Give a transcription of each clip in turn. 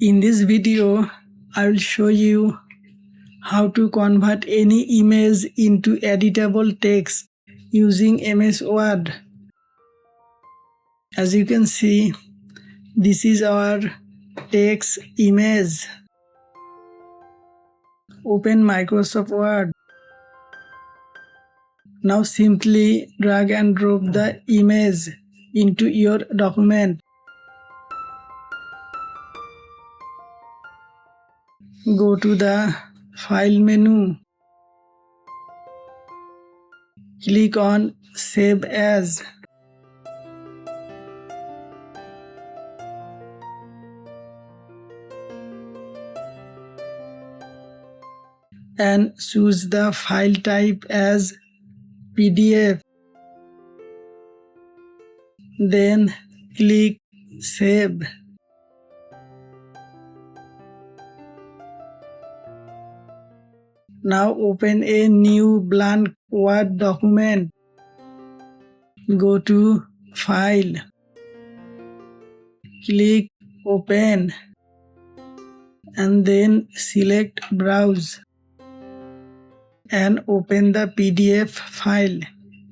In this video, I will show you how to convert any image into editable text using MS Word. As you can see, this is our text image. Open Microsoft Word. Now simply drag and drop the image into your document. Go to the File menu. Click on Save As. And choose the file type as PDF. Then click Save. Now open a new blank Word document. Go to File. Click Open. And then select Browse. And open the PDF file.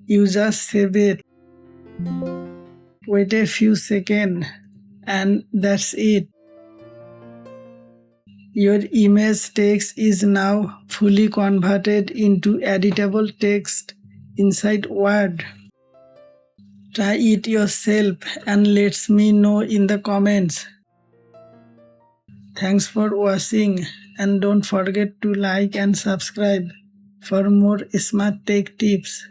You just save it. Wait a few seconds and that's it. Your image text is now fully converted into editable text inside Word. Try it yourself and let me know in the comments. Thanks for watching and don't forget to like and subscribe for more smart tech tips.